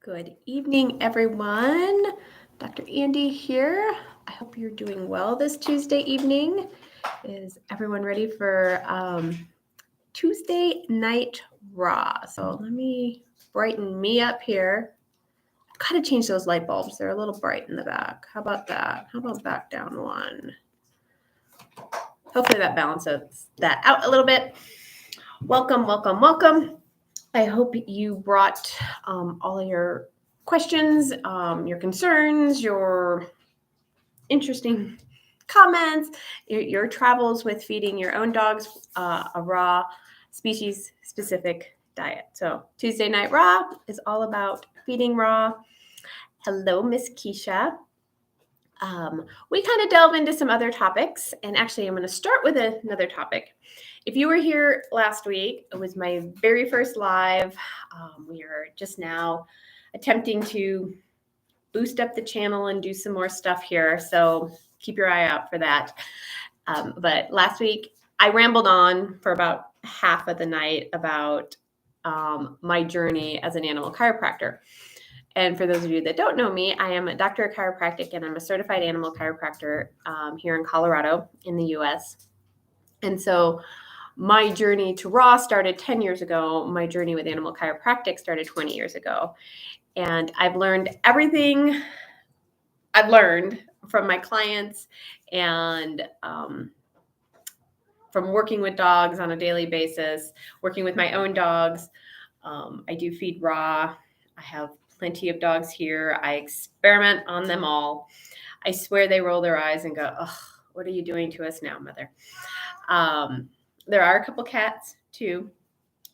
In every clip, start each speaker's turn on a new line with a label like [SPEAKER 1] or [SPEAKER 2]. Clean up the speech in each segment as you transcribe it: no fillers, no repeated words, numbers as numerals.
[SPEAKER 1] Good evening, everyone. Dr. Andi here. I hope you're doing well this Tuesday evening. Is everyone ready for Tuesday night raw? So let me brighten me up here. I've got to change those light bulbs. They're a little bright in the back. How about that? How about back down one? Hopefully that balances that out a little bit. Welcome, welcome, welcome. I hope you brought all of your questions, your concerns, your interesting comments, your travels with feeding your own dogs a raw, species-specific diet. So Tuesday Night Raw is all about feeding raw. Hello, Miss Keisha. We kind of delve into some other topics, and actually I'm going to start with another topic. If you were here last week, it was my very first live. We are just now attempting to boost up the channel and do some more stuff here, so keep your eye out for that. But last week, I rambled on for about half of the night about my journey as an animal chiropractor. And for those of you that don't know me, I am a doctor of chiropractic and I'm a certified animal chiropractor here in Colorado in the US. And so my journey to raw started 10 years ago. My journey with animal chiropractic started 20 years ago. And I've learned everything I've learned from my clients and from working with dogs on a daily basis, working with my own dogs. I do feed raw. I have plenty of dogs here. I experiment on them all. I swear they roll their eyes and go, "Oh, what are you doing to us now, mother?" There are a couple cats too.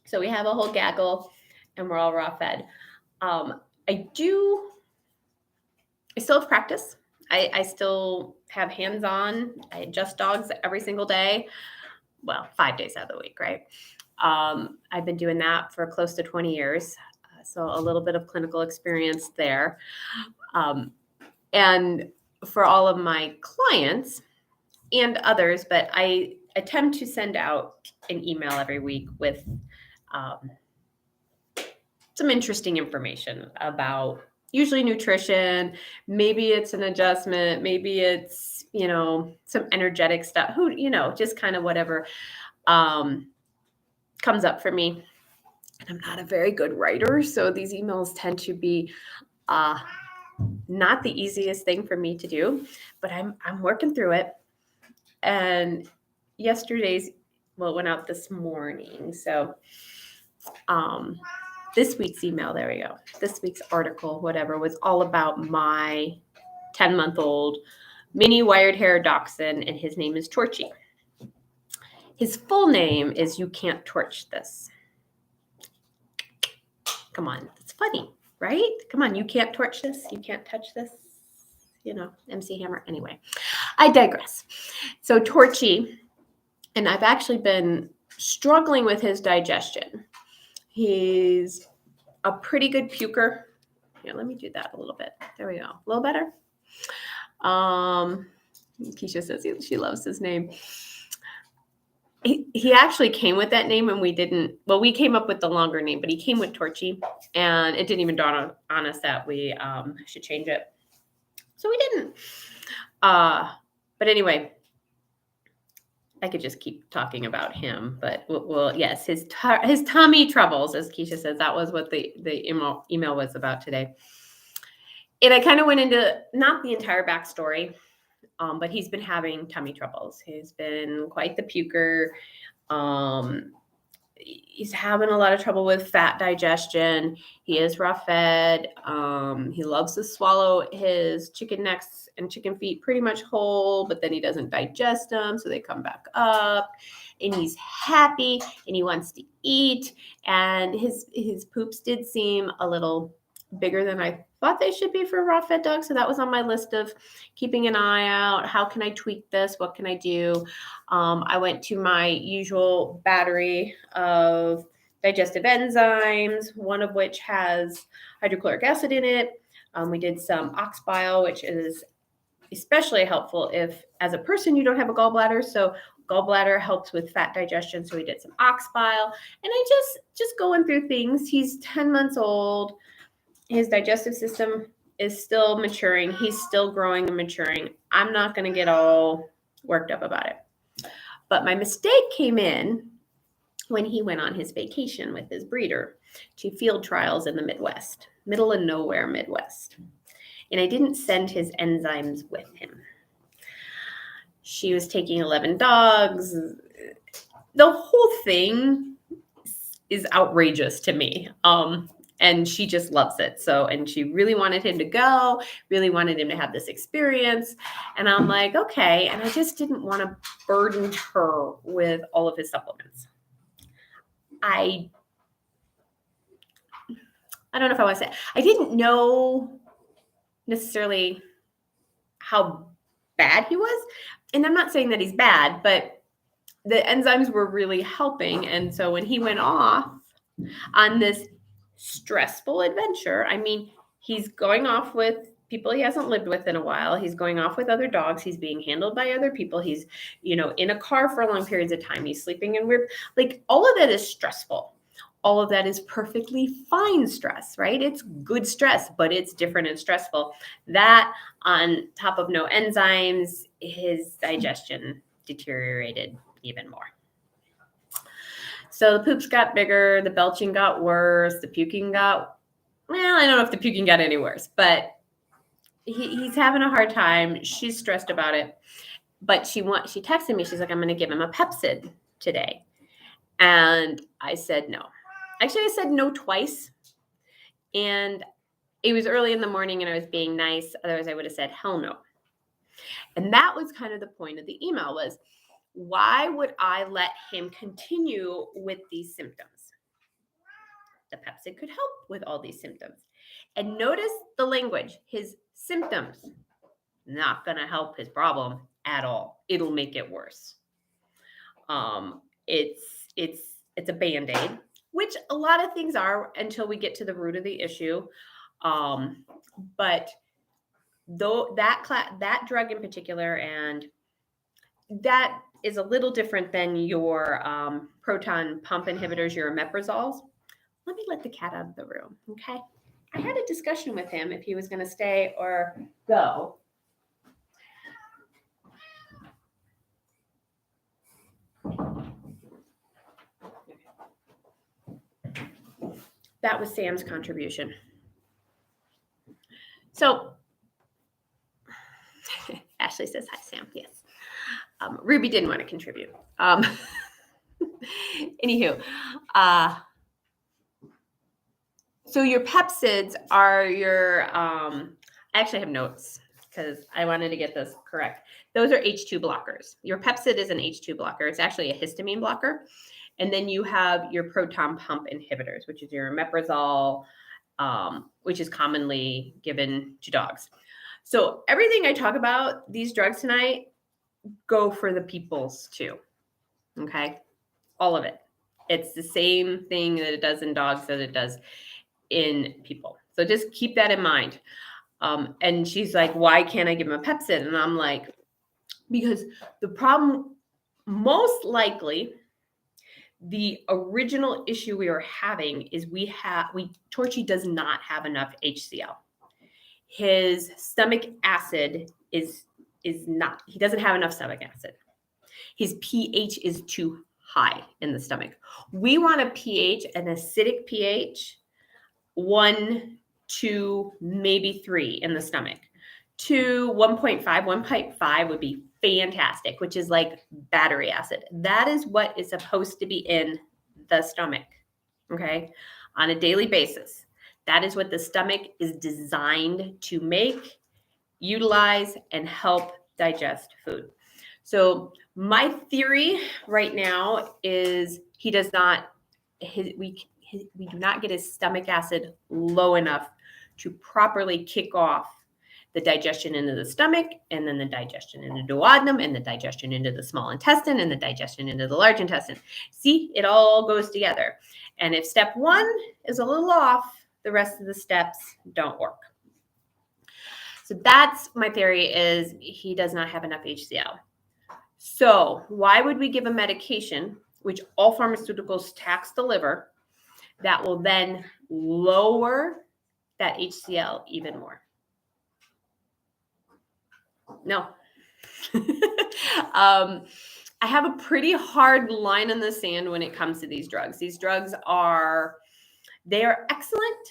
[SPEAKER 1] So we have a whole gaggle and we're all raw fed. I still have practice. I still have hands-on. I adjust dogs every single day. Well, 5 days out of the week, right? I've been doing that for close to 20 years. So a little bit of clinical experience there. And for all of my clients and others, but I attempt to send out an email every week with some interesting information about usually nutrition. Maybe it's an adjustment. Maybe it's, some energetic stuff. Just kind of whatever comes up for me. And I'm not a very good writer, so these emails tend to be not the easiest thing for me to do, but I'm working through it. And went out this morning. So this week's email, there we go. This week's article, whatever, was all about my 10-month-old mini wired hair dachshund, and his name is Torchy. His full name is You Can't Torch This. Come on, it's funny, right? Come on, you can't torch this. You can't touch this. MC Hammer. Anyway, I digress. So Torchy, and I've actually been struggling with his digestion. He's a pretty good puker. Here, let me do that a little bit. There we go. A little better. Keisha says she loves his name. He actually came with that name, and we came up with the longer name, but he came with Torchy, and it didn't even dawn on us that we should change it. So we didn't. But anyway, I could just keep talking about him, but yes, his tummy troubles, as Keisha says, that was what the email was about today. And I kind of went into not the entire backstory, but he's been having tummy troubles. He's been quite the puker. He's having a lot of trouble with fat digestion. He is raw fed. He loves to swallow his chicken necks and chicken feet pretty much whole, but then he doesn't digest them, so they come back up. And he's happy and he wants to eat. And his poops did seem a little bigger than I thought they should be for a raw fed dog. So that was on my list of keeping an eye out. How can I tweak this? What can I do? I went to my usual battery of digestive enzymes, one of which has hydrochloric acid in it. We did some ox bile, which is especially helpful if, as a person, you don't have a gallbladder. So gallbladder helps with fat digestion. So we did some ox bile. And I just going through things. He's 10 months old. his digestive system is still maturing. He's still growing and maturing. I'm not going to get all worked up about it. But my mistake came in when he went on his vacation with his breeder to field trials in the Midwest, middle of nowhere Midwest. And I didn't send his enzymes with him. She was taking 11 dogs. The whole thing is outrageous to me. And she just loves it. So, and she really wanted him to go, really wanted him to have this experience. And I'm like, okay. And I just didn't want to burden her with all of his supplements. I don't know if I want to say, I didn't know necessarily how bad he was. And I'm not saying that he's bad, but the enzymes were really helping. And so when he went off on this stressful adventure, I mean, he's going off with people he hasn't lived with in a while. He's going off with other dogs. He's being handled by other people. He's, in a car for long periods of time. He's sleeping in weird, like all of that is stressful. All of that is perfectly fine stress, right? It's good stress, but it's different and stressful. That on top of no enzymes, his digestion deteriorated even more. So the poops got bigger, the belching got worse, the puking got, well, I don't know if the puking got any worse, but he's having a hard time. She's stressed about it. But she texted me, she's like, I'm going to give him a Pepcid today. And I said no. Actually, I said no twice. And it was early in the morning and I was being nice. Otherwise, I would have said hell no. And that was kind of the point of the email was, why would I let him continue with these symptoms? The Pepcid could help with all these symptoms. And notice the language, his symptoms, not going to help his problem at all. It'll make it worse. It's a Band-Aid, which a lot of things are until we get to the root of the issue. But though that drug in particular, and that is a little different than your proton pump inhibitors, your omeprazoles. Let me let the cat out of the room, okay? I had a discussion with him if he was going to stay or go. That was Sam's contribution. So, Ashley says, hi, Sam. Yes. Ruby didn't want to contribute. Anywho, so your Pepcids are your, I actually have notes because I wanted to get this correct. Those are H2 blockers. Your Pepcid is an H2 blocker. It's actually a histamine blocker. And then you have your proton pump inhibitors, which is your omeprazole, which is commonly given to dogs. So everything I talk about, these drugs tonight, go for the peoples too. Okay? All of it. It's the same thing that it does in dogs that it does in people. So just keep that in mind. And she's like, why can't I give him a Pepcid? And I'm like, because the problem, most likely, the original issue we are having is Torchy does not have enough HCl. His stomach acid is not, he doesn't have enough stomach acid. His pH is too high in the stomach. We want a pH, an acidic pH, 1, 2, maybe 3 in the stomach. 2, 1.5, 1.5 would be fantastic, which is like battery acid. That is what is supposed to be in the stomach, okay, on a daily basis. That is what the stomach is designed to make, utilize, and help digest food. So my theory right now is we do not get his stomach acid low enough to properly kick off the digestion into the stomach, and then the digestion into the duodenum, and the digestion into the small intestine, and the digestion into the large intestine. See, it all goes together. And if step 1 is a little off, the rest of the steps don't work. So that's my theory, is he does not have enough HCl. So why would we give a medication, which all pharmaceuticals tax the liver, that will then lower that HCl even more? No. I have a pretty hard line in the sand when it comes to these drugs. These drugs they are excellent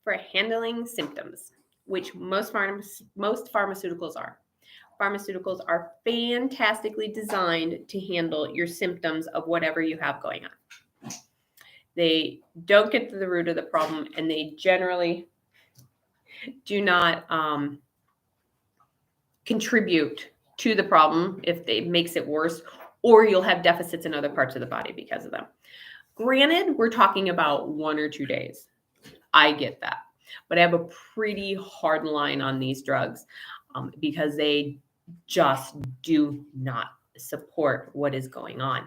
[SPEAKER 1] for handling symptoms, which most pharmaceuticals are. Pharmaceuticals are fantastically designed to handle your symptoms of whatever you have going on. They don't get to the root of the problem, and they generally do not contribute to the problem if it makes it worse, or you'll have deficits in other parts of the body because of them. Granted, we're talking about 1 or 2 days. I get that. But I have a pretty hard line on these drugs because they just do not support what is going on.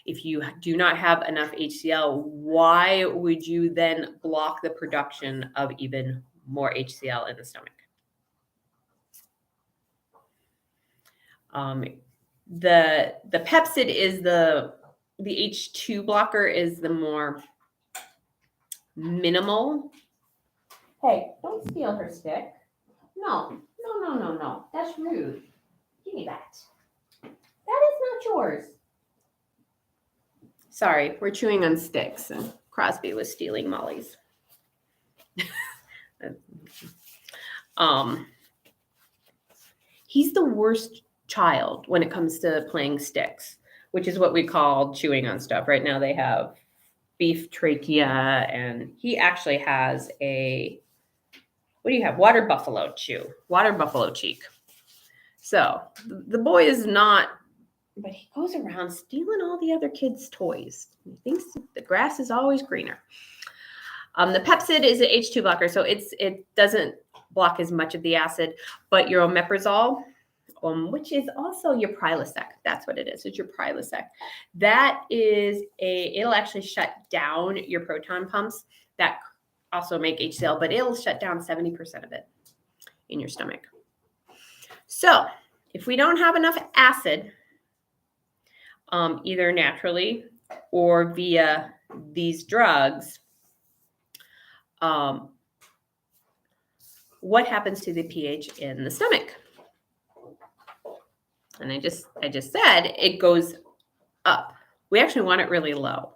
[SPEAKER 1] If you do not have enough HCl, why would you then block the production of even more HCl in the stomach? The Pepcid is the H2 blocker is the more minimal. Hey, don't steal her stick. No. That's rude. Give me that. That is not yours. Sorry, we're chewing on sticks, and Crosby was stealing Molly's. He's the worst child when it comes to playing sticks, which is what we call chewing on stuff. Right now they have beef trachea, and he actually has what do you have? Water buffalo cheek. So the boy is not, but he goes around stealing all the other kids' toys. He thinks the grass is always greener. The Pepcid is an H2 blocker, so it doesn't block as much of the acid, but your omeprazole, which is also your Prilosec. That's what it is. It's your Prilosec. It'll actually shut down your proton pumps that also make HCl, but it'll shut down 70% of it in your stomach. So if we don't have enough acid, either naturally or via these drugs, what happens to the pH in the stomach? And I just said it goes up. We actually want it really low.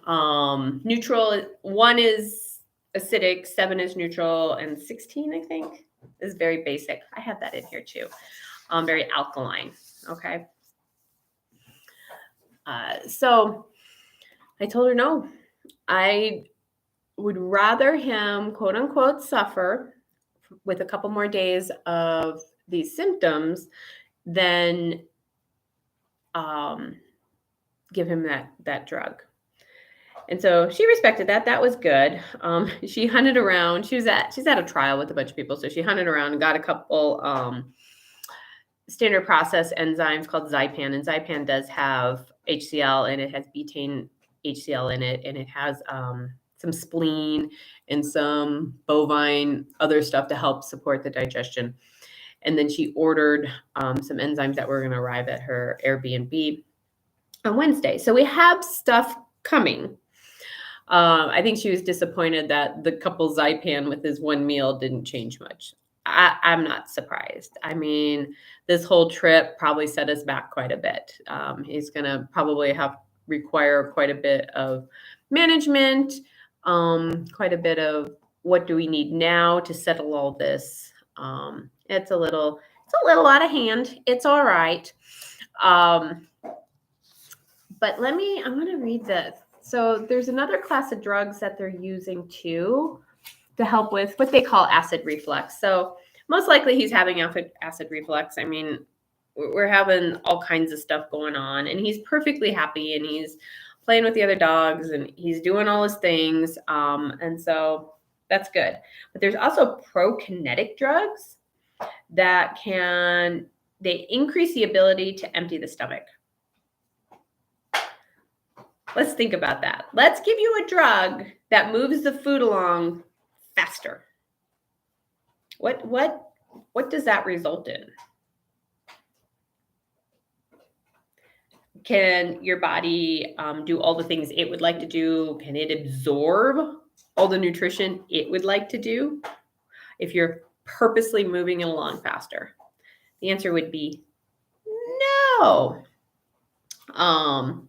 [SPEAKER 1] Neutral, 1 is acidic, 7 is neutral, and 16, I think, is very basic. I have that in here too. Very alkaline. Okay. So I told her no. I would rather him, quote unquote, suffer with a couple more days of these symptoms than give him that drug. And so she respected that. That was good. She hunted around. She's at a trial with a bunch of people. So she hunted around and got a couple standard process enzymes called Zypan. And Zypan does have HCl, and it has betaine HCl in it. And it has some spleen and some bovine other stuff to help support the digestion. And then she ordered some enzymes that were going to arrive at her Airbnb on Wednesday. So we have stuff coming. I think she was disappointed that the couple Zypan with his one meal didn't change much. I'm not surprised. I mean, this whole trip probably set us back quite a bit. He's going to probably require quite a bit of management, quite a bit of what do we need now to settle all this. It's a little out of hand. It's all right. But I'm going to read this. So there's another class of drugs that they're using too to help with what they call acid reflux. So most likely he's having acid reflux. I mean, we're having all kinds of stuff going on, and he's perfectly happy, and he's playing with the other dogs, and he's doing all his things. And so that's good. But there's also prokinetic drugs that they increase the ability to empty the stomach. Let's think about that. Let's give you a drug that moves the food along faster. What does that result in? Can your body do all the things it would like to do? Can it absorb all the nutrition it would like to do if you're purposely moving it along faster? The answer would be no. And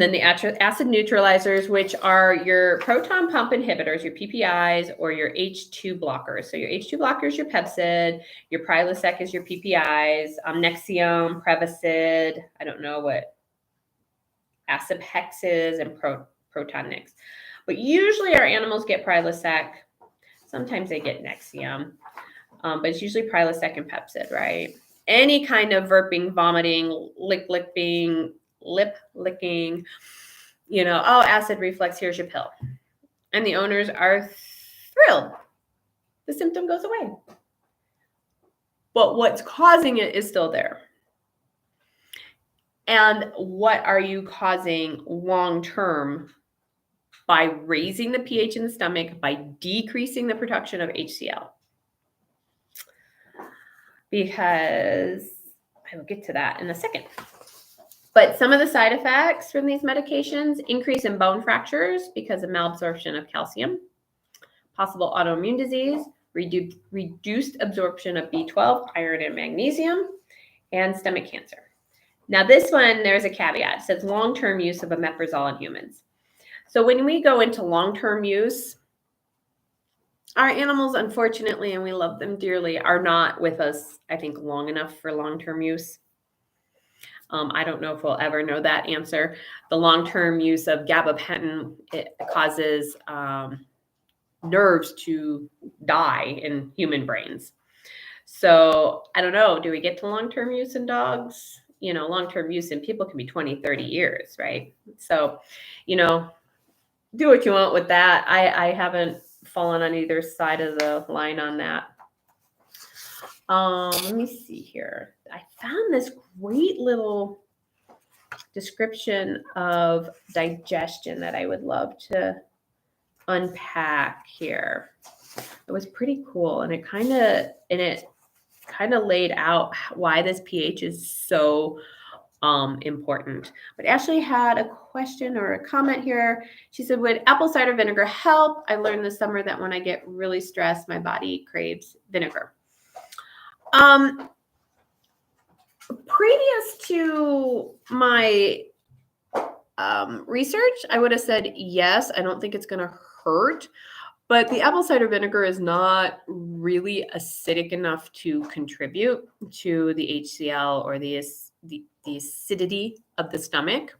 [SPEAKER 1] then the acid neutralizers, which are your proton pump inhibitors, your PPIs, or your H2 blockers. So your H2 blockers, your Pepcid, your Prilosec is your PPIs, Nexium, Prevacid, I don't know what Acipex is, and Proton Nix. But usually our animals get Prilosec. Sometimes they get Nexium, but it's usually Prilosec and Pepcid, right? Any kind of burping, vomiting, lip licking, acid reflux, here's your pill. And the owners are thrilled. The symptom goes away. But what's causing it is still there. And what are you causing long-term by raising the pH in the stomach, by decreasing the production of HCl? Because I will get to that in a second. But some of the side effects from these medications: increase in bone fractures because of malabsorption of calcium, possible autoimmune disease, reduced absorption of B12, iron, and magnesium, and stomach cancer. Now this one, there's a caveat. It says long-term use of omeprazole in humans. So when we go into long-term use, our animals, unfortunately, and we love them dearly, are not with us, I think, long enough for long-term use. I don't know if we'll ever know that answer. The long-term use of gabapentin, it causes nerves to die in human brains. So I don't know, do we get to long-term use in dogs? Long-term use in people can be 20, 30 years, right? So, do what you want with that. I haven't fallen on either side of the line on that. Let me see here. I found this great little description of digestion that I would love to unpack here. It was pretty cool, and it kind of laid out why this pH is so important. But Ashley had a question or a comment here. She said, would apple cider vinegar help? I learned this summer that when I get really stressed, my body craves vinegar. Previous to my research, I would have said yes. I don't think it's going to hurt, but the apple cider vinegar is not really acidic enough to contribute to the HCl or the acidity of the stomach.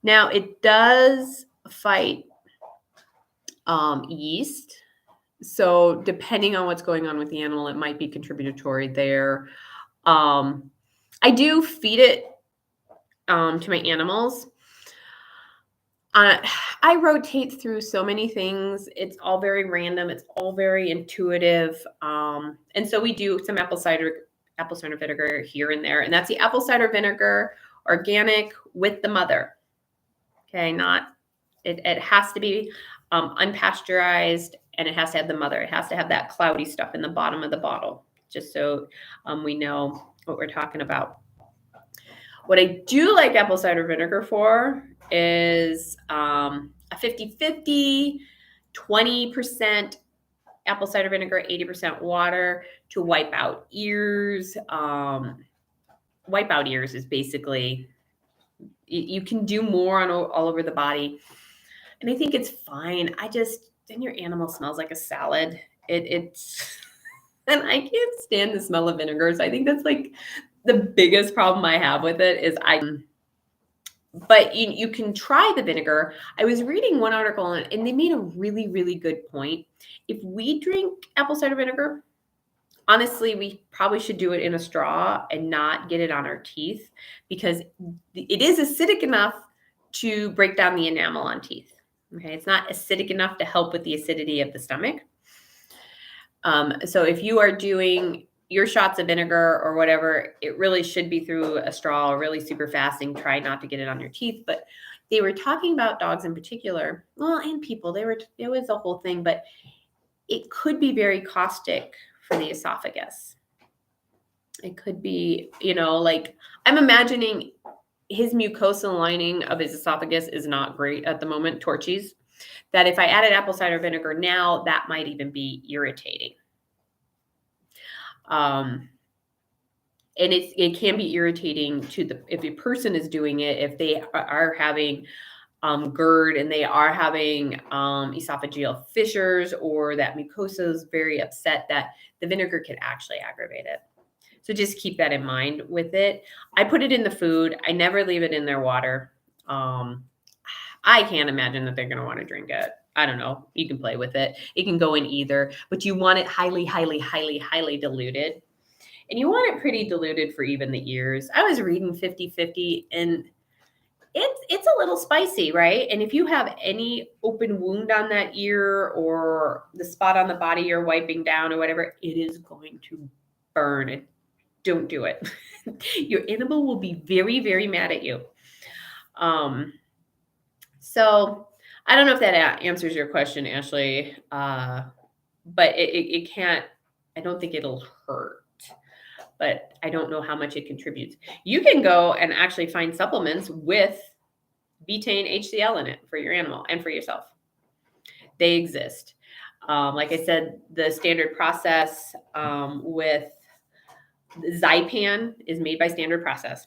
[SPEAKER 1] Now, it does fight yeast. So depending on what's going on with the animal, it might be contributory there. I do feed it to my animals. I rotate through so many things. It's all very random. It's all very intuitive. And so we do some apple cider vinegar here and there. And that's the apple cider vinegar, organic, with the mother. Okay, it has to be unpasteurized, and it has to have the mother. It has to have that cloudy stuff in the bottom of the bottle, just so we know what we're talking about. What I do like apple cider vinegar for is a 50-50, 20% apple cider vinegar, 80% water to wipe out ears. Wipe out ears is basically, you can do more on all over the body. And I think it's fine. Then your animal smells like a salad. It's, and I can't stand the smell of vinegars. I think that's like the biggest problem I have with it is but you can try the vinegar. I was reading one article and they made a really, really good point. If we drink apple cider vinegar, honestly, we probably should do it in a straw and not get it on our teeth, because it is acidic enough to break down the enamel on teeth. Okay, it's not acidic enough to help with the acidity of the stomach. So if you are doing your shots of vinegar or whatever, it really should be through a straw, really super fast, and try not to get it on your teeth. But they were talking about dogs in particular, well, and people. It was a whole thing, but it could be very caustic for the esophagus. It could be, like I'm imagining his mucosal lining of his esophagus is not great at the moment, Torchy's. that if I added apple cider vinegar now, that might even be irritating. And it can be irritating to if a person is doing it, if they are having GERD and they are having esophageal fissures, or that mucosa is very upset, that the vinegar can actually aggravate it. So just keep that in mind with it. I put it in the food. I never leave it in their water. I can't imagine that they're going to want to drink it. I don't know. You can play with it. It can go in either, but you want it highly, highly, highly, highly diluted. And you want it pretty diluted for even the ears. I was reading 50-50, and it's a little spicy, right? And if you have any open wound on that ear or the spot on the body you're wiping down or whatever, it is going to burn. And don't do it. Your animal will be very, very mad at you. So I don't know if that answers your question, Ashley, but it can't, I don't think it'll hurt, but I don't know how much it contributes. You can go and actually find supplements with betaine HCl in it for your animal and for yourself. They exist. Like I said, the standard process with Zypan is made by Standard Process,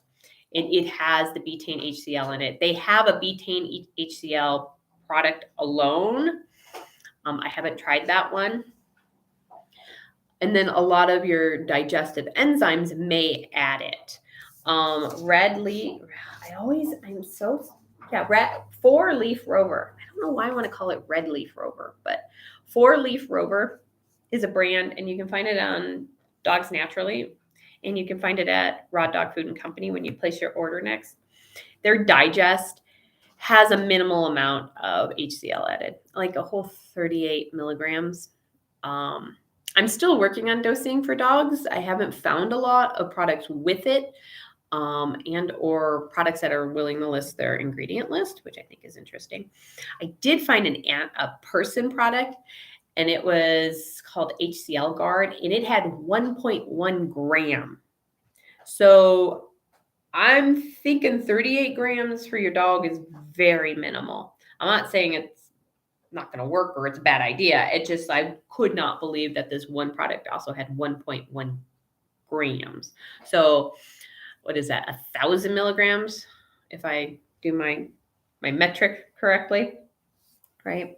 [SPEAKER 1] and it has the betaine HCl in it. They have a betaine HCl product alone. I haven't tried that one. And then a lot of your digestive enzymes may add it. Red leaf, four-leaf rover. I don't know why I want to call it red leaf rover, but four-leaf rover is a brand, and you can find it on Dogs Naturally, and you can find it at Raw Dog Food and Company when you place your order next. Their digest has a minimal amount of HCl added, like a whole 38 milligrams. I'm still working on dosing for dogs. I haven't found a lot of products with it, and or products that are willing to list their ingredient list, which I think is interesting. I did find a person product, and it was called HCl Guard, and it had 1.1 gram. So I'm thinking 38 grams for your dog is very minimal. I'm not saying it's not going to work or it's a bad idea. It just, I could not believe that this one product also had 1.1 grams. So what is that? 1,000 milligrams, if I do my metric correctly, right?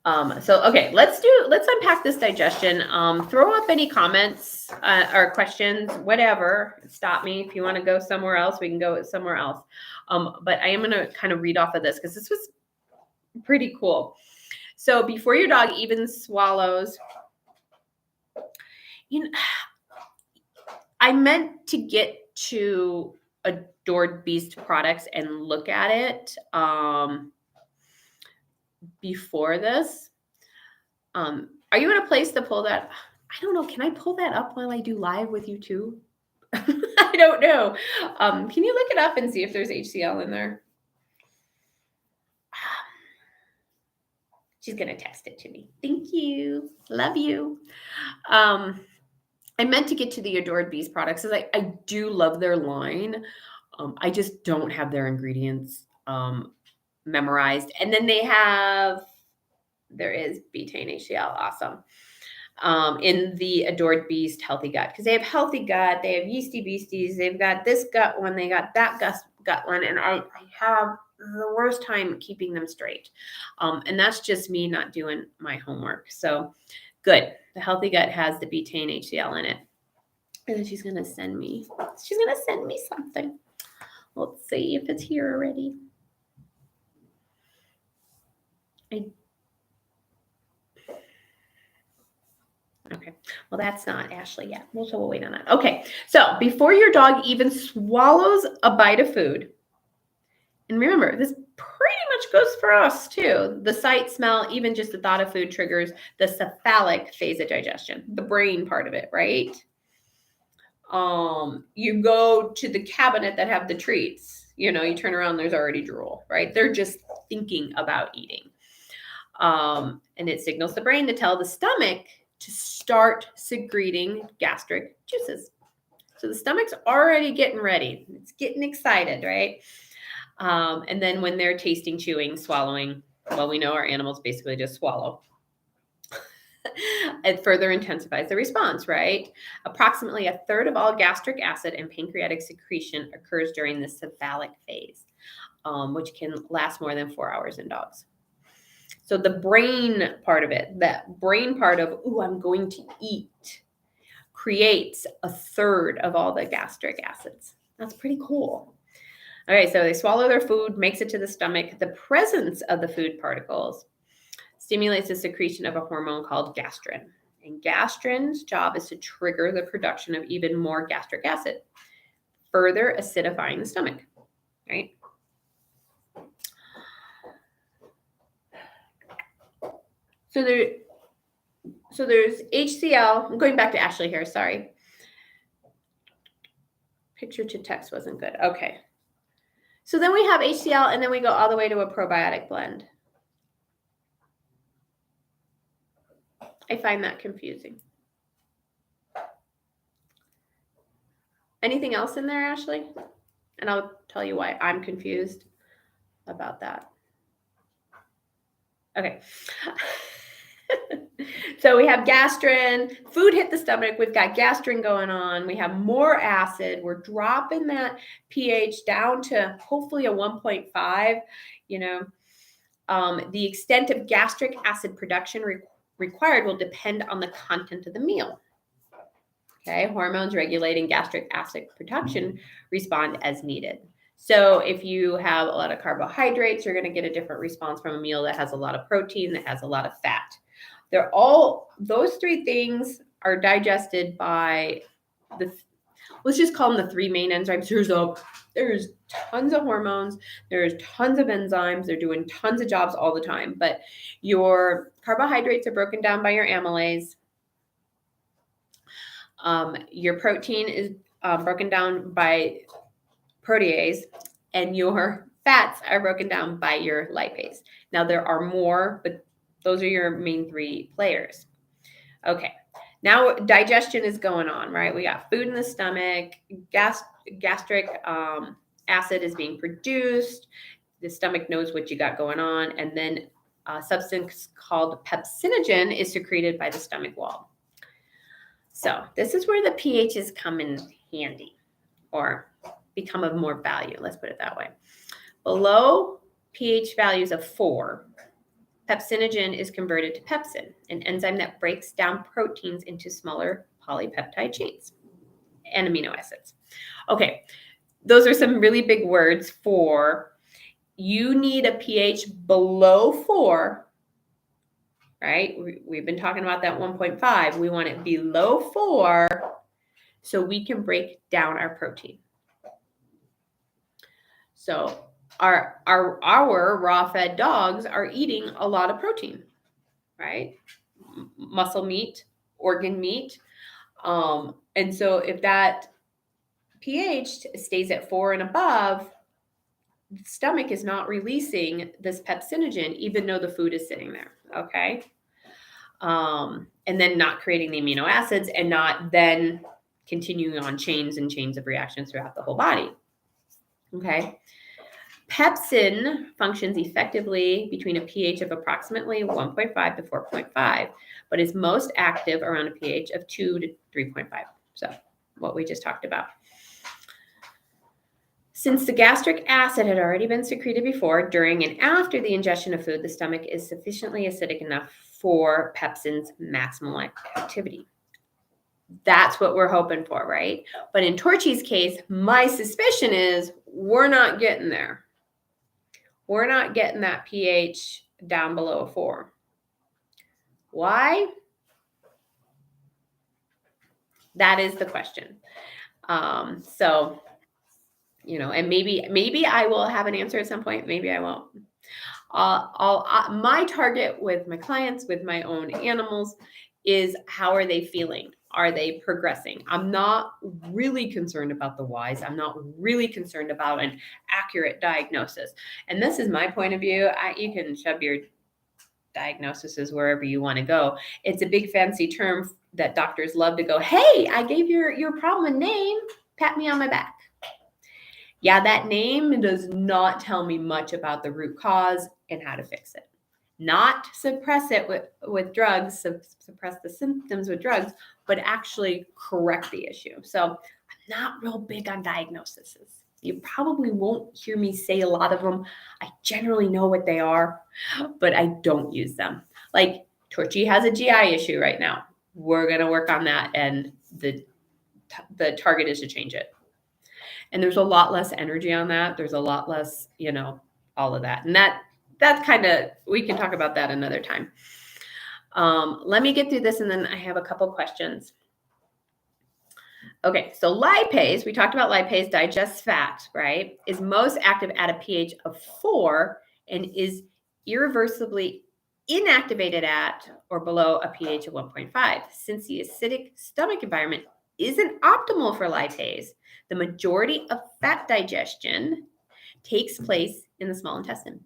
[SPEAKER 1] So, okay, let's unpack this digestion. Throw up any comments or questions, whatever. Stop me. If you want to go somewhere else, we can go somewhere else. But I am going to kind of read off of this because this was pretty cool. So before your dog even swallows, I meant to get to Adored Beast products and look at it before this. Are you in a place to pull that? I don't know. Can I pull that up while I do live with you too? I don't know. Can you look it up and see if there's HCl in there? She's going to text it to me. Thank you. Love you. I meant to get to the Adored Beast products because I do love their line. I just don't have their ingredients memorized. And then there is betaine HCl. Awesome. In the Adored Beast Healthy Gut, because they have Healthy Gut, they have Yeasty Beasties, they've got this gut one, they got that gut one, and I have the worst time keeping them straight. And that's just me not doing my homework. So good. The Healthy Gut has the betaine HCl in it. And then she's going to send me something. Let's see if it's here already. Okay. Well, that's not Ashley yet. We'll wait on that. Okay. So before your dog even swallows a bite of food, and remember, this pretty much goes for us too. The sight, smell, even just the thought of food triggers the cephalic phase of digestion, the brain part of it, right? You go to the cabinet that have the treats, you turn around, there's already drool, right? They're just thinking about eating. And it signals the brain to tell the stomach to start secreting gastric juices. So the stomach's already getting ready. It's getting excited, right? And then when they're tasting, chewing, swallowing, Well, we know our animals basically just swallow. It further intensifies the response, right? Approximately a third of all gastric acid and pancreatic secretion occurs during the cephalic phase, which can last more than 4 hours in dogs. So the brain part of it, that brain part of, ooh, I'm going to eat, creates a third of all the gastric acids. That's pretty cool. Okay, so they swallow their food, makes it to the stomach. The presence of the food particles stimulates the secretion of a hormone called gastrin. And gastrin's job is to trigger the production of even more gastric acid, further acidifying the stomach, right? So there's HCl. I'm going back to Ashley here, sorry. Picture to text wasn't good. Okay. So then we have HCl, and then we go all the way to a probiotic blend. I find that confusing. Anything else in there, Ashley? And I'll tell you why I'm confused about that. Okay. So we have gastrin, food hit the stomach, we've got gastrin going on, we have more acid, we're dropping that pH down to hopefully a 1.5, the extent of gastric acid production required will depend on the content of the meal. Okay, hormones regulating gastric acid production respond as needed. So if you have a lot of carbohydrates, you're going to get a different response from a meal that has a lot of protein, that has a lot of fat. Those three things are digested by let's just call them the three main enzymes. There's tons of hormones, there's tons of enzymes, they're doing tons of jobs all the time, but your carbohydrates are broken down by your amylase. Your protein is broken down by protease, and your fats are broken down by your lipase. Now there are more, but those are your main three players. Okay, now digestion is going on, right? We got food in the stomach, gastric acid is being produced, the stomach knows what you got going on, and then a substance called pepsinogen is secreted by the stomach wall. So this is where the pHs come in handy, or become of more value, let's put it that way. Below pH values of 4, pepsinogen is converted to pepsin, an enzyme that breaks down proteins into smaller polypeptide chains and amino acids. Okay, those are some really big words for you need a pH below 4, right? We've been talking about that 1.5. We want it below 4 so we can break down our protein. So our raw-fed dogs are eating a lot of protein, right? Muscle meat, organ meat. And so if that pH stays at 4 and above, the stomach is not releasing this pepsinogen, even though the food is sitting there, okay? And then not creating the amino acids, and not then continuing on chains and chains of reactions throughout the whole body, okay? Pepsin functions effectively between a pH of approximately 1.5 to 4.5, but is most active around a pH of 2 to 3.5. So what we just talked about. Since the gastric acid had already been secreted before, during, and after the ingestion of food, the stomach is sufficiently acidic enough for pepsin's maximal activity. That's what we're hoping for, right? But in Torchy's case, my suspicion is we're not getting there. We're not getting that pH down below 4. Why? That is the question. So, and maybe I will have an answer at some point. Maybe I won't. My target with my clients, with my own animals, is how are they feeling? Are they progressing? I'm not really concerned about the whys. I'm not really concerned about an accurate diagnosis. And this is my point of view. You can shove your diagnoses wherever you want to go. It's a big fancy term that doctors love to go, hey, I gave your problem a name. Pat me on my back. Yeah, that name does not tell me much about the root cause and how to fix it. not suppress it with drugs, suppress the symptoms with drugs, but actually correct the issue. So I'm not real big on diagnoses. You probably won't hear me say a lot of them. I generally know what they are, but I don't use them. Like Torchy has a GI issue right now. We're going to work on that, and the target is to change it. And there's a lot less energy on that. There's a lot less, all of that. And that's kind of, we can talk about that another time. Let me get through this, and then I have a couple questions. Okay, so lipase, we talked about lipase, digests fat, right? Is most active at a pH of 4 and is irreversibly inactivated at or below a pH of 1.5. Since the acidic stomach environment isn't optimal for lipase, the majority of fat digestion takes place in the small intestine.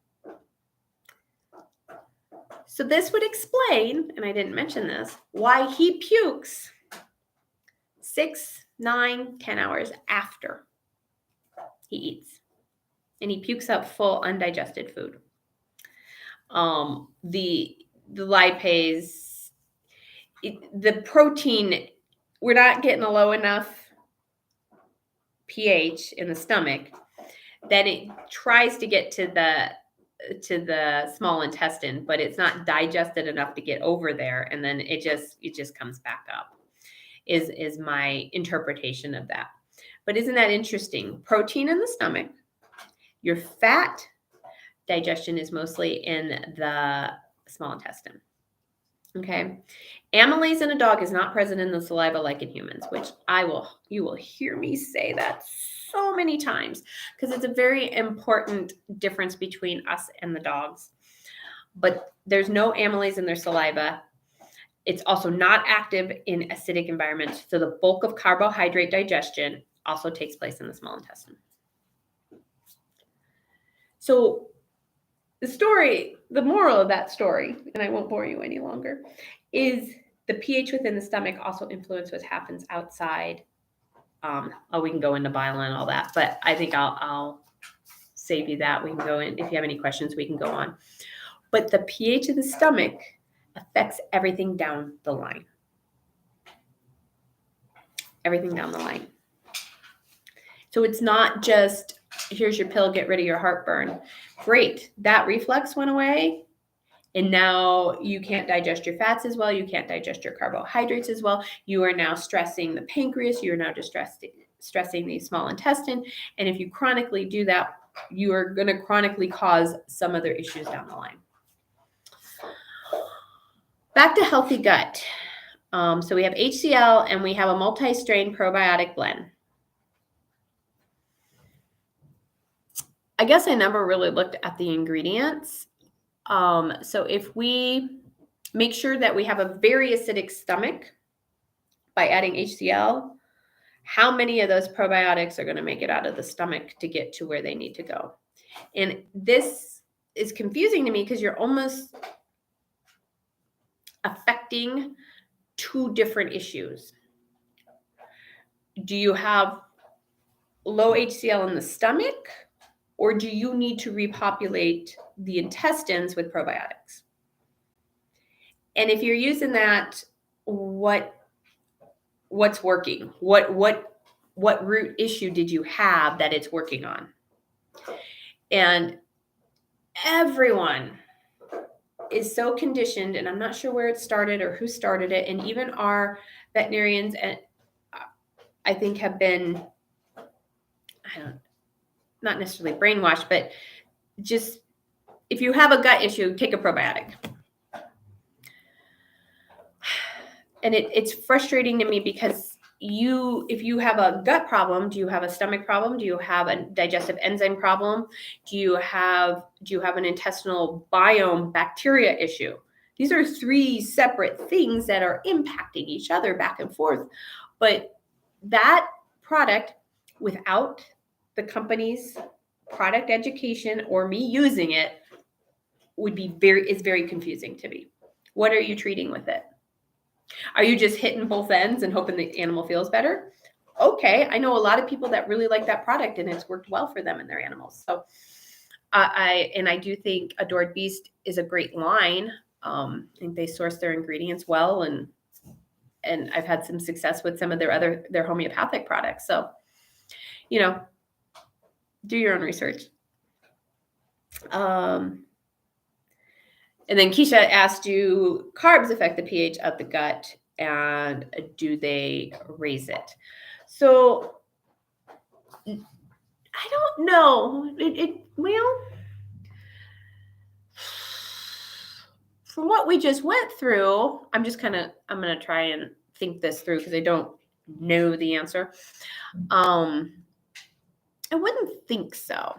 [SPEAKER 1] So this would explain, and I didn't mention this, why he pukes 6, 9, 10 hours after he eats. And he pukes up full undigested food. The lipase, the protein, we're not getting a low enough pH in the stomach that it tries to get to the small intestine, but it's not digested enough to get over there, and then it just comes back up. Is my interpretation of that. But isn't that interesting? Protein in the stomach, your fat digestion is mostly in the small intestine. Okay. Amylase in a dog is not present in the saliva like in humans, which you will hear me say that so many times because it's a very important difference between us and the dogs. But there's no amylase in their saliva. It's also not active in acidic environments. So the bulk of carbohydrate digestion also takes place in the small intestine. So the moral of that story, and I won't bore you any longer, is the pH within the stomach also influences what happens outside. We can go into bile and all that, but I think I'll save you that. We can go in. If you have any questions, we can go on. But the pH of the stomach affects everything down the line. Everything down the line. So it's not just, here's your pill, get rid of your heartburn. Great, that reflux went away, and now you can't digest your fats as well. You can't digest your carbohydrates as well. You are now stressing the pancreas. You are now stressing the small intestine. And if you chronically do that, you are going to chronically cause some other issues down the line. Back to healthy gut. So we have HCl and we have a multi-strain probiotic blend. I guess I never really looked at the ingredients. So if we make sure that we have a very acidic stomach by adding HCl, how many of those probiotics are going to make it out of the stomach to get to where they need to go? And this is confusing to me because you're almost affecting two different issues. Do you have low HCl in the stomach, or do you need to repopulate the intestines with probiotics? And if you're using that, what's working? What root issue did you have that it's working on? And everyone is so conditioned, and I'm not sure where it started or who started it, and even our veterinarians, I think, have been, not necessarily brainwashed, but just if you have a gut issue, take a probiotic. And it's frustrating to me because if you have a gut problem, do you have a stomach problem? Do you have a digestive enzyme problem? Do you have an intestinal biome bacteria issue? These are 3 separate things that are impacting each other back and forth. But that product, without the company's product education or me using it, is very confusing to me. What are you treating with it? Are you just hitting both ends and hoping the animal feels better? Okay, I know a lot of people that really like that product and it's worked well for them and their animals. So I do think Adored Beast is a great line. I think they source their ingredients well, and I've had some success with some of their homeopathic products. So, do your own research. And then Keisha asked, do carbs affect the pH of the gut, and do they raise it? So I don't know. Well, from what we just went through, I'm going to try and think this through because I don't know the answer. I wouldn't think so.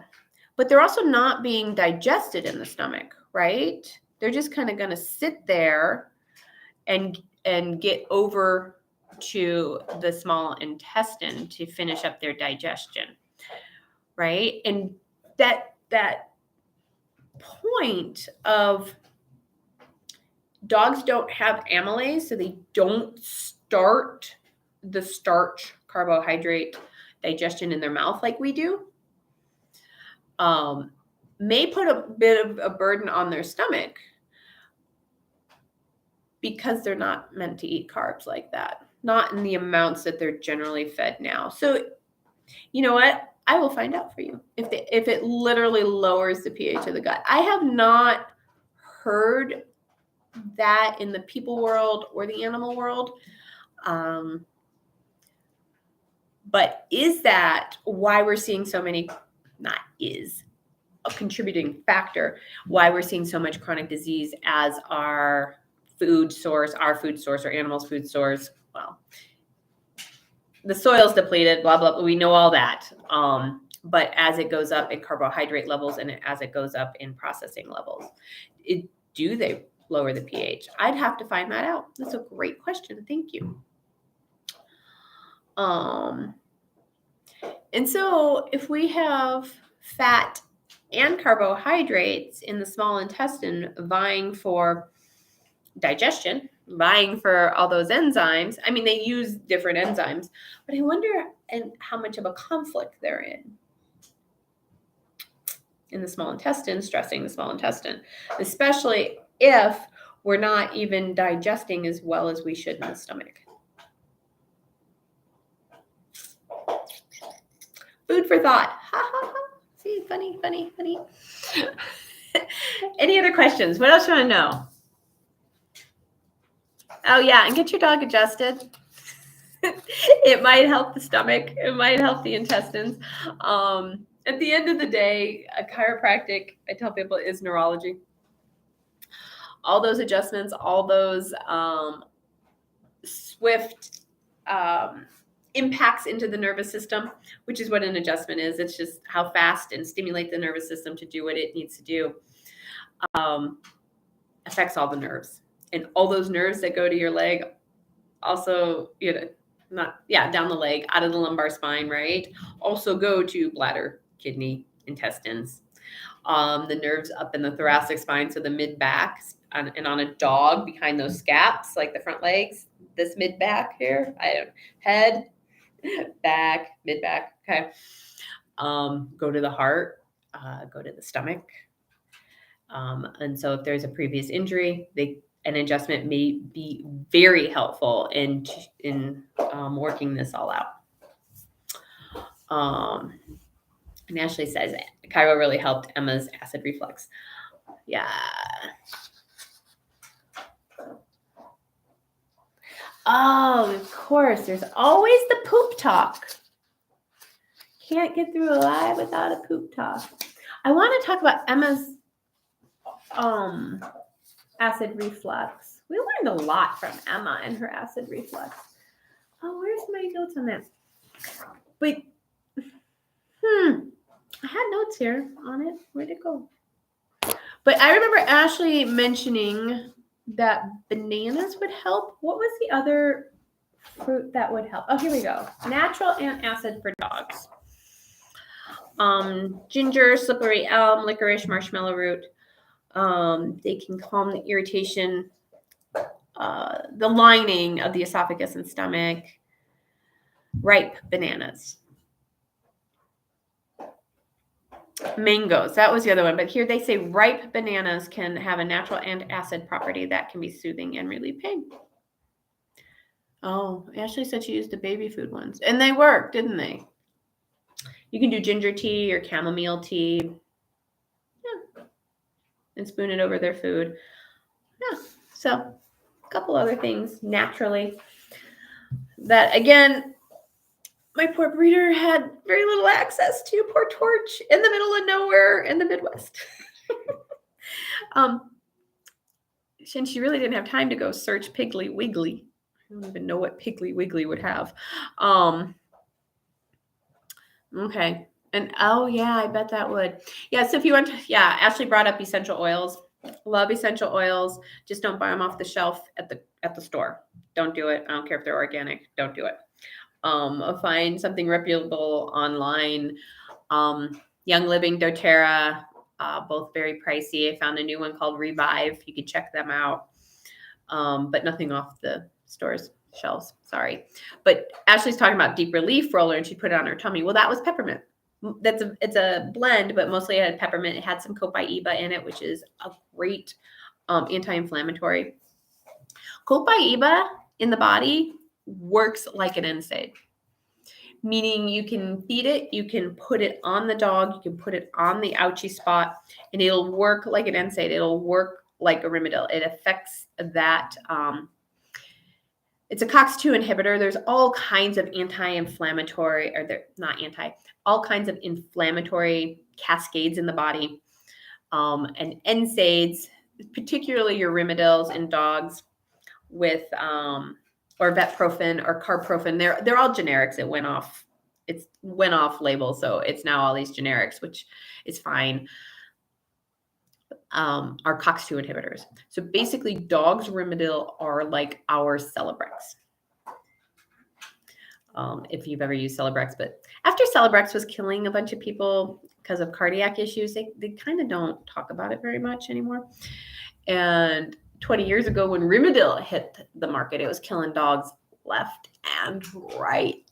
[SPEAKER 1] But they're also not being digested in the stomach, right? They're just kind of going to sit there and get over to the small intestine to finish up their digestion, right? And that point of dogs don't have amylase, so they don't start the starch carbohydrate digestion in their mouth like we do. May put a bit of a burden on their stomach because they're not meant to eat carbs like that, not in the amounts that they're generally fed now. So, you know what? I will find out for you if it literally lowers the pH of the gut. I have not heard that in the people world or the animal world. But is that why we're seeing so many, not is, a contributing factor why we're seeing so much chronic disease as our food source or animals' food source? Well, the soil's depleted, blah, blah, blah. We know all that. But as it goes up in carbohydrate levels and as it goes up in processing levels, do they lower the pH? I'd have to find that out. That's a great question. Thank you. And so if we have fat and carbohydrates in the small intestine vying for digestion, vying for all those enzymes. I mean, they use different enzymes, but I wonder how much of a conflict they're in the small intestine, stressing the small intestine, especially if we're not even digesting as well as we should in the stomach. Food for thought. Ha ha ha. See, funny. Any other questions? What else do you want to know? Oh, yeah, and get your dog adjusted. It might help the stomach. It might help the intestines. At the end of the day, a chiropractic, I tell people, is neurology. All those adjustments, all those swift impacts into the nervous system, which is what an adjustment is. It's just how fast and stimulate the nervous system to do what it needs to do, affects all the nerves. And all those nerves that go to your leg also, down the leg, out of the lumbar spine, right? Also go to bladder, kidney, intestines. The nerves up in the thoracic spine, so the mid-back, and on a dog behind those scaps, like the front legs, this mid-back here, head, back, mid-back, okay. Go to the heart, go to the stomach. And so if there's a previous injury, an adjustment may be very helpful in working this all out. And Ashley says, chiro really helped Emma's acid reflux. Yeah. Oh, of course. There's always the poop talk. Can't get through a live without a poop talk. I want to talk about Emma's acid reflux. We learned a lot from Emma and her acid reflux. Oh, where's my notes on that? But I had notes here on it. Where'd it go? But I remember Ashley mentioning that bananas would help. What was the other fruit that would help? Oh, here we go. Natural antacid for dogs. Ginger, slippery elm, licorice, marshmallow root. They can calm the irritation, the lining of the esophagus and stomach. Ripe bananas. Mangoes, that was the other one. But here they say ripe bananas can have a natural antacid property that can be soothing and relieve pain. Oh, Ashley said she used the baby food ones. And they worked, didn't they? You can do ginger tea or chamomile tea. Yeah. And spoon it over their food. Yeah. So a couple other things naturally that, again, my poor breeder had very little access to. Poor Torch in the middle of nowhere in the Midwest. And she really didn't have time to go search Piggly Wiggly. I don't even know what Piggly Wiggly would have. Okay. And oh yeah, I bet that would. Yeah. So if you want to, yeah, Ashley brought up essential oils. Love essential oils. Just don't buy them off the shelf at the store. Don't do it. I don't care if they're organic. Don't do it. Find something reputable online. Young Living, doTERRA, both very pricey. I found a new one called Revive. You can check them out. But nothing off the store's shelves. Sorry. But Ashley's talking about deep relief roller and she put it on her tummy. Well, that was peppermint. It's a blend, but mostly it had peppermint. It had some copaiba in it, which is a great anti-inflammatory. Copaiba in the body works like an NSAID, meaning you can feed it, you can put it on the dog, you can put it on the ouchy spot, and it'll work like an NSAID. It'll work like a Rimadyl. It affects that. It's a COX-2 inhibitor. There's all kinds of anti-inflammatory, or they're not anti, all kinds of inflammatory cascades in the body. And NSAIDs, particularly your Rimadyls in dogs with, or Vetprofen or Carprofen, they're all generics. It went off label. So it's now all these generics, which is fine. Are COX-2 inhibitors. So basically dogs Rimadyl are like our Celebrex. If you've ever used Celebrex, but after Celebrex was killing a bunch of people because of cardiac issues, they kind of don't talk about it very much anymore. And 20 years ago when Rimadyl hit the market, it was killing dogs left and right.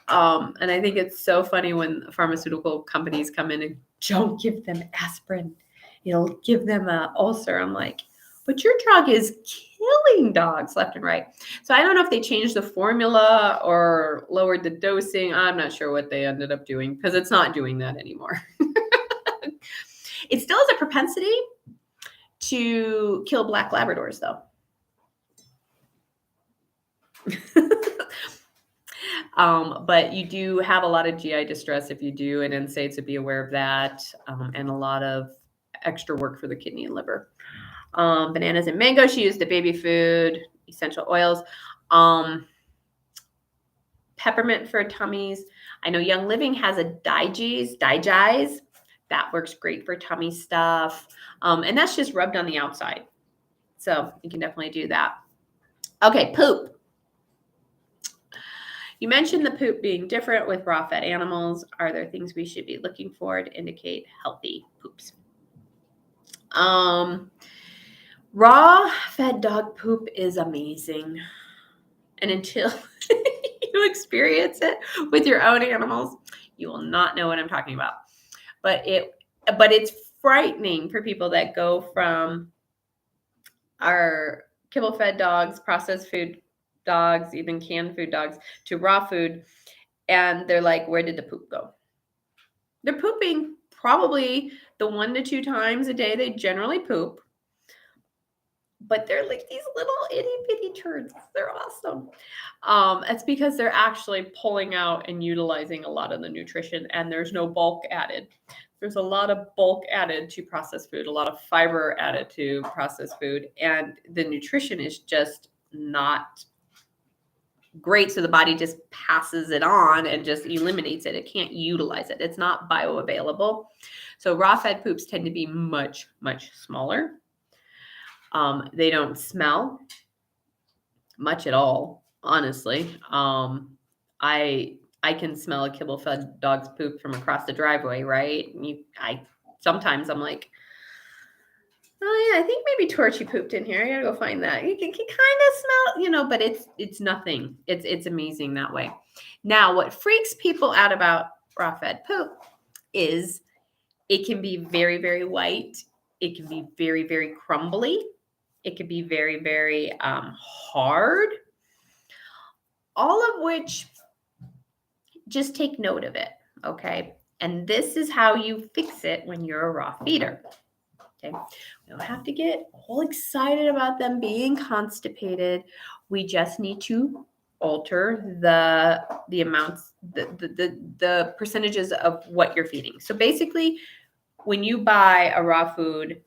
[SPEAKER 1] And I think it's so funny when pharmaceutical companies come in and don't give them aspirin. It'll give them an ulcer. I'm like, but your drug is killing dogs left and right. So I don't know if they changed the formula or lowered the dosing. I'm not sure what they ended up doing because it's not doing that anymore. It still has a propensity to kill black Labradors, though. But you do have a lot of GI distress if you do an NSAID, so be aware of that, and a lot of extra work for the kidney and liver. Bananas and mango, she used the baby food, essential oils. Peppermint for tummies. I know Young Living has a digize. That works great for tummy stuff. And that's just rubbed on the outside. So you can definitely do that. Okay, poop. You mentioned the poop being different with raw fed animals. Are there things we should be looking for to indicate healthy poops? Raw fed dog poop is amazing. And until you experience it with your own animals, you will not know what I'm talking about. But it's frightening for people that go from our kibble fed dogs, processed food dogs, even canned food dogs, to raw food. And they're like, where did the poop go? They're pooping probably the 1 to 2 times a day they generally poop. But they're like these little itty bitty turds. They're awesome. It's because they're actually pulling out and utilizing a lot of the nutrition, and there's no bulk added. There's a lot of bulk added to processed food, a lot of fiber added to processed food, and the nutrition is just not great. So the body just passes it on and just eliminates it. It can't utilize it. It's not bioavailable. So raw fed poops tend to be much, much smaller. They don't smell much at all, honestly. I can smell a kibble fed dog's poop from across the driveway, right? Sometimes I'm like, oh yeah, I think maybe Torchy pooped in here. I gotta go find that. You can kind of smell, but it's nothing. It's amazing that way. Now, what freaks people out about raw fed poop is It can be very, very white. It can be very, very crumbly. It can be very, very hard. All of which, just take note of it, okay? And this is how you fix it when you're a raw feeder. Okay, we don't have to get all excited about them being constipated. We just need to alter the amounts, the percentages of what you're feeding. So basically, when you buy a raw food,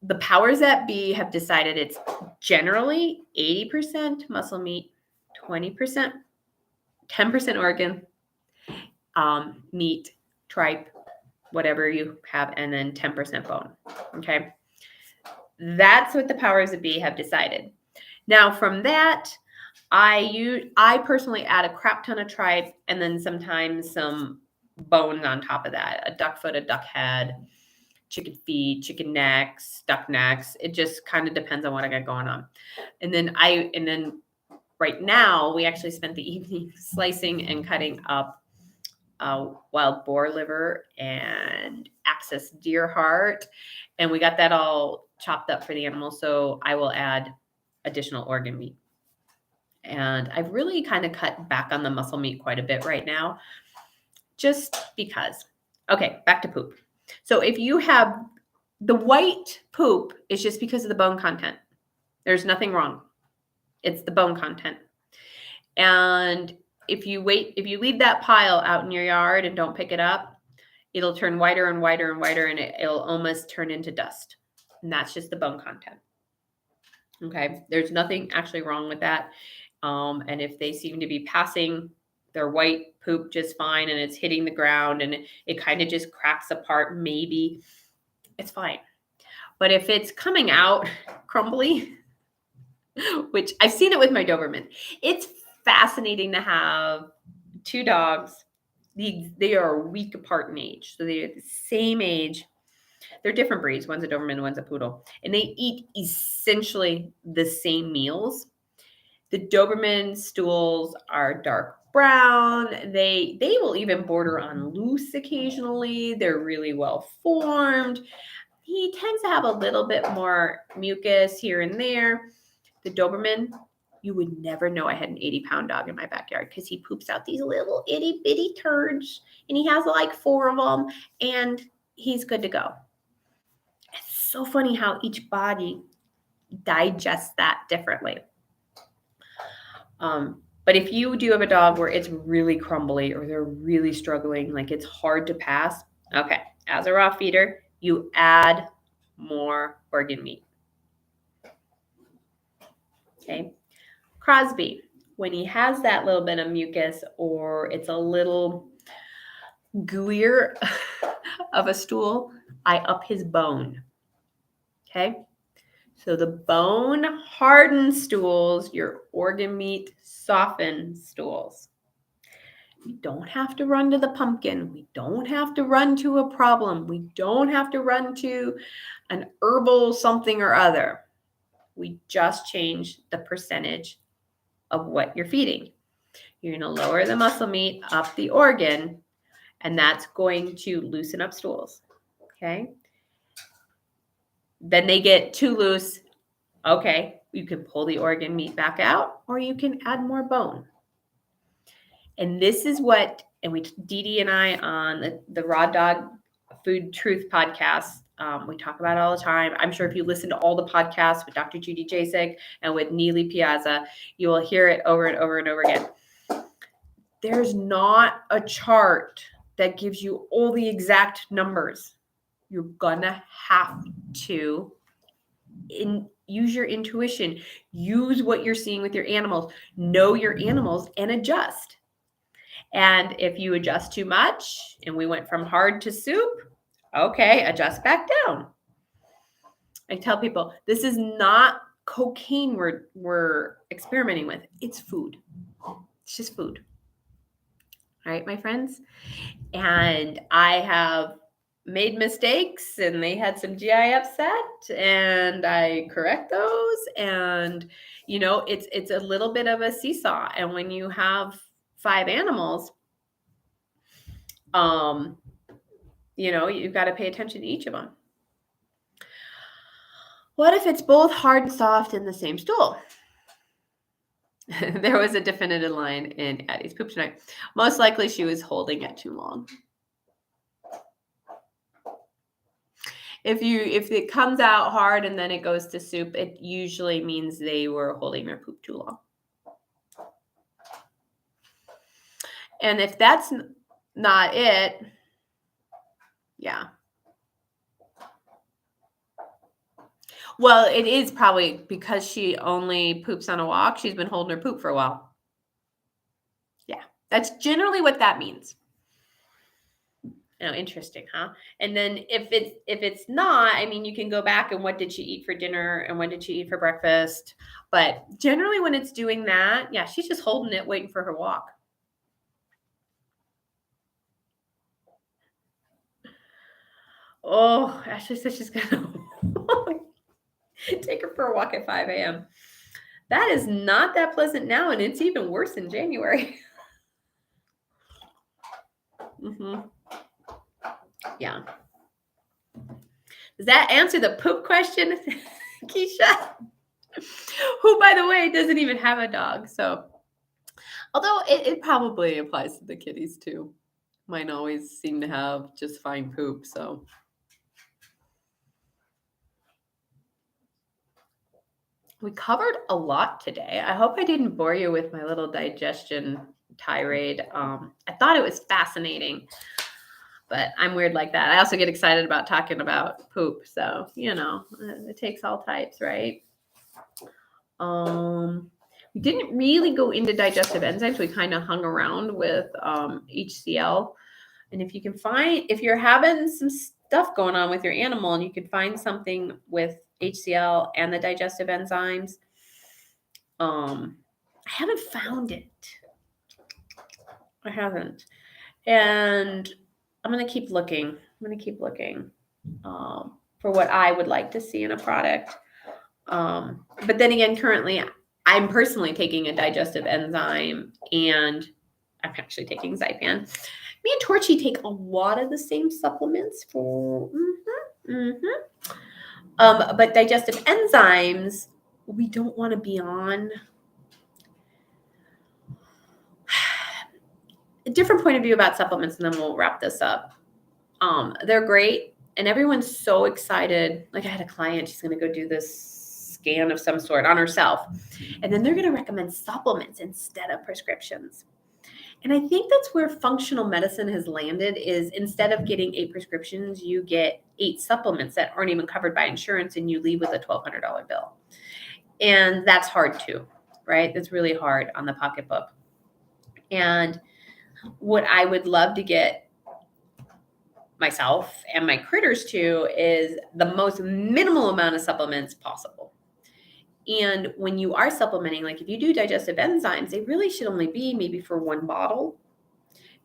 [SPEAKER 1] the powers that be have decided it's generally 80% muscle meat, 20%, 10% organ, meat, tripe, whatever you have, and then 10% bone. Okay. That's what the powers that be have decided. Now, from that, I personally add a crap ton of tripe and then sometimes some bones on top of that. A duck foot, a duck head, chicken feet, chicken necks, duck necks. It just kind of depends on what I got going on. And then right now we actually spent the evening slicing and cutting up wild boar liver and axis deer heart, and we got that all chopped up for the animal. So I will add additional organ meat, and I've really kind of cut back on the muscle meat quite a bit right now, just because. Okay, back to poop. So if you have the white poop, is just because of the bone content. There's nothing wrong. It's the bone content. And if you leave that pile out in your yard and don't pick it up, it'll turn whiter and whiter and whiter, and it'll almost turn into dust. And that's just the bone content. Okay, there's nothing actually wrong with that. And if they seem to be passing their white poop just fine and it's hitting the ground and it kind of just cracks apart, maybe it's fine. But if it's coming out crumbly, which I've seen it with my Doberman, it's fascinating to have two dogs. They are a week apart in age. So they're the same age. They're different breeds. One's a Doberman, one's a poodle. And they eat essentially the same meals. The Doberman stools are dark brown. They will even border on loose occasionally. They're really well formed. He tends to have a little bit more mucus here and there. The Doberman, you would never know I had an 80-pound dog in my backyard because he poops out these little itty bitty turds, and he has like 4 of them, and he's good to go. It's so funny how each body digests that differently. But if you do have a dog where it's really crumbly or they're really struggling, like it's hard to pass, okay, as a raw feeder, you add more organ meat. Okay. Crosby, when he has that little bit of mucus or it's a little gooier of a stool, I up his bone. Okay. So the bone hardened stools, your organ meat softened stools. We don't have to run to the pumpkin. We don't have to run to a problem. We don't have to run to an herbal something or other. We just change the percentage of what you're feeding. You're going to lower the muscle meat, up the organ, and that's going to loosen up stools. Okay. Then they get too loose. Okay. You can pull the organ meat back out, or you can add more bone. And this is what, and Dee Dee and I on the Raw Dog Food Truth podcast, we talk about it all the time. I'm sure if you listen to all the podcasts with Dr. Judy Jasek and with Neely Piazza, you will hear it over and over and over again. There's not a chart that gives you all the exact numbers. You're gonna have to use your intuition, use what you're seeing with your animals, know your animals, and adjust. And if you adjust too much, and we went from hard to soup, okay, adjust back down. I tell people, this is not cocaine we're experimenting with. It's food. It's just food. All right, my friends. And I have made mistakes, and they had some GI upset, and I correct those. And, it's a little bit of a seesaw. And when you have 5 animals, you've got to pay attention to each of them. What if it's both hard and soft in the same stool? There was a definitive line in Addie's poop tonight. Most likely she was holding it too long. If it comes out hard and then it goes to soup, it usually means they were holding their poop too long. And if that's not it, yeah. Well, it is probably because she only poops on a walk. She's been holding her poop for a while. Yeah, that's generally what that means. Interesting, huh? And then if it's not, I mean, you can go back and what did she eat for dinner and what did she eat for breakfast? But generally when it's doing that, yeah, she's just holding it, waiting for her walk. Oh, Ashley says she's going to take her for a walk at 5 a.m. That is not that pleasant now, and it's even worse in January. Yeah. Does that answer the poop question, Keisha? Who, by the way, doesn't even have a dog. So, although it probably applies to the kitties too. Mine always seem to have just fine poop. So, we covered a lot today. I hope I didn't bore you with my little digestion tirade. I thought it was fascinating, but I'm weird like that. I also get excited about talking about poop. So, it takes all types, right? We didn't really go into digestive enzymes. We kind of hung around with HCl. And if you're having some stuff going on with your animal and you can find something with HCl and the digestive enzymes, I haven't found it. I haven't. And I'm going to keep looking. For what I would like to see in a product. But then again, currently, I'm personally taking a digestive enzyme, and I'm actually taking Zypan. Me and Torchy take a lot of the same supplements for. But digestive enzymes, we don't want to be on. A different point of view about supplements, and then we'll wrap this up. They're great, and everyone's so excited. Like I had a client, she's going to go do this scan of some sort on herself, and then they're going to recommend supplements instead of prescriptions. And I think that's where functional medicine has landed, is instead of getting 8 prescriptions, you get 8 supplements that aren't even covered by insurance, and you leave with a $1,200 bill. And that's hard too, right? That's really hard on the pocketbook. And what I would love to get myself and my critters to is the most minimal amount of supplements possible. And when you are supplementing, like if you do digestive enzymes, they really should only be maybe for 1 bottle,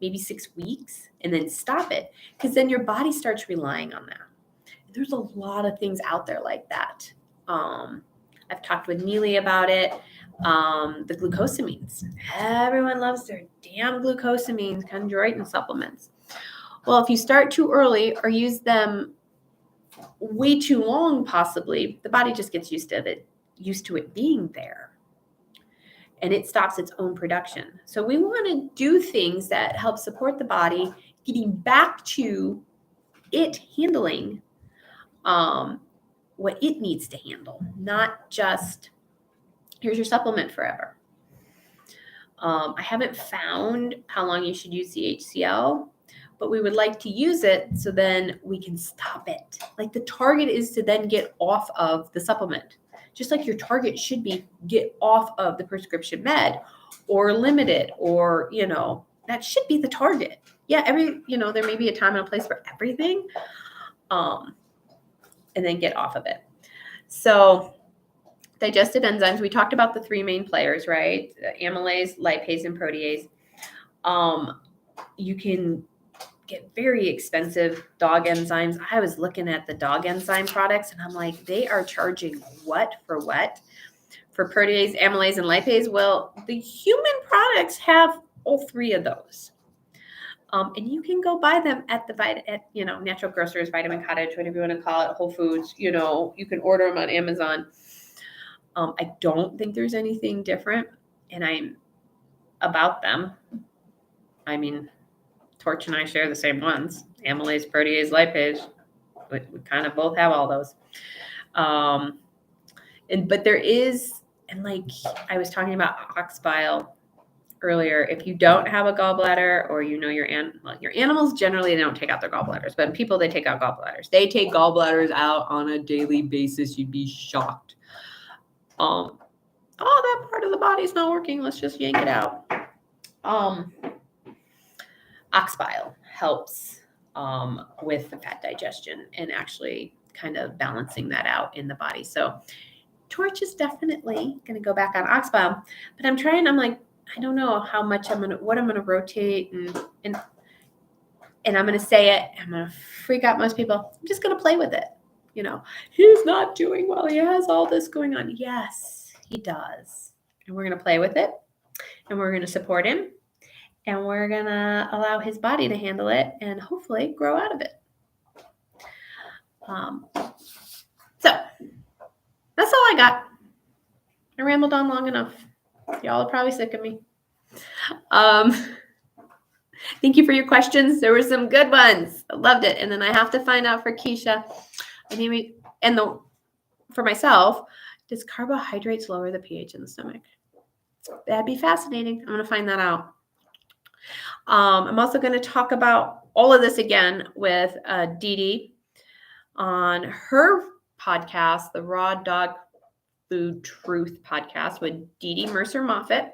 [SPEAKER 1] maybe 6 weeks, and then stop it, because then your body starts relying on that. There's a lot of things out there like that. I've talked with Neely about it. The glucosamines. Everyone loves their damn glucosamines, chondroitin supplements. Well, if you start too early or use them way too long, possibly, the body just gets used to it being there, and it stops its own production. So we want to do things that help support the body getting back to it handling what it needs to handle, not just here's your supplement forever. I haven't found how long you should use the HCl, but we would like to use it so then we can stop it. Like the target is to then get off of the supplement. Just like your target should be get off of the prescription med or limit it, or, that should be the target. Yeah, there may be a time and a place for everything, and then get off of it. So digestive enzymes, we talked about the 3 main players, right? Amylase, lipase, and protease. You can get very expensive dog enzymes. I was looking at the dog enzyme products, and I'm like, they are charging what for what? For protease, amylase, and lipase? Well, the human products have all 3 of those. And you can go buy them at Natural Grocers, Vitamin Cottage, whatever you want to call it, Whole Foods. You can order them on Amazon. I don't think there's anything different, and I'm about them. I mean, Torch and I share the same ones: amylase, protease, lipase. We kind of both have all those. But there is, and like I was talking about ox bile earlier, if you don't have a gallbladder, or your animals generally, they don't take out their gallbladders, but people, they take out gallbladders. They take gallbladders out on a daily basis. You'd be shocked. Oh, that part of the body's not working. Let's just yank it out. Ox bile helps with the fat digestion and actually kind of balancing that out in the body. So Torch is definitely going to go back on ox bile, but I'm like, I don't know how much what I'm going to rotate and I'm going to say it. I'm going to freak out most people. I'm just going to play with it. He's not doing well. He has all this going on. Yes, he does. And we're going to play with it, and we're going to support him, and we're going to allow his body to handle it and hopefully grow out of it. So that's all I got. I rambled on long enough. Y'all are probably sick of me. Thank you for your questions. There were some good ones. I loved it. And then I have to find out for Keisha. For myself, does carbohydrates lower the pH in the stomach? That'd be fascinating. I'm going to find that out. I'm also going to talk about all of this again with Dee Dee on her podcast, the Raw Dog Food Truth podcast with Dee Dee Mercer-Moffitt.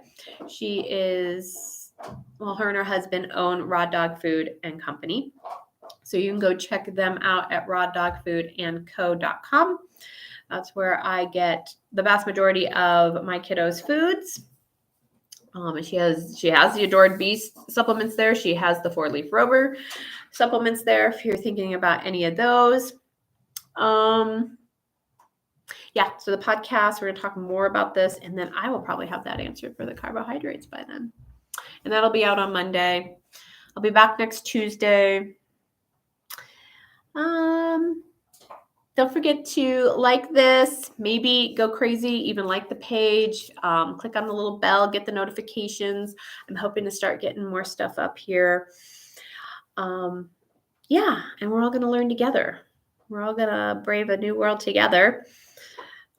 [SPEAKER 1] She is, her and her husband own Raw Dog Food and Company. So you can go check them out at rawdogfoodandco.com. That's where I get the vast majority of my kiddos' foods. She has the Adored Beast supplements there. She has the 4-leaf rover supplements there if you're thinking about any of those. So the podcast, we're going to talk more about this, and then I will probably have that answer for the carbohydrates by then. And that'll be out on Monday. I'll be back next Tuesday. Don't forget to like this, maybe go crazy, even like the page, click on the little bell, get the notifications. I'm hoping to start getting more stuff up here. And we're all going to learn together. We're all going to brave a new world together,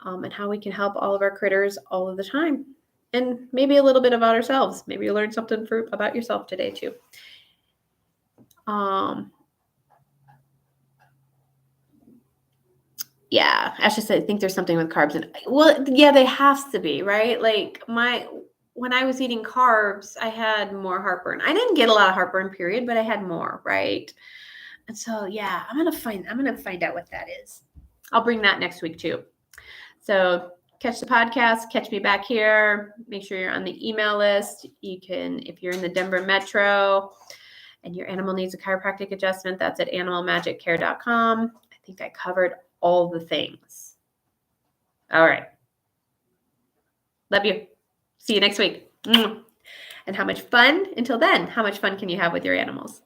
[SPEAKER 1] and how we can help all of our critters all of the time. And maybe a little bit about ourselves. Maybe you learned something about yourself today too. Ash just said, I think there's something with carbs. They have to be, right? Like when I was eating carbs, I had more heartburn. I didn't get a lot of heartburn, period, but I had more, right? And so, I'm going to find out what that is. I'll bring that next week too. So catch the podcast, catch me back here. Make sure you're on the email list. You can, if you're in the Denver Metro and your animal needs a chiropractic adjustment, that's at animalmagiccare.com. I think I covered all the things. All right. Love you. See you next week. And until then, how much fun can you have with your animals?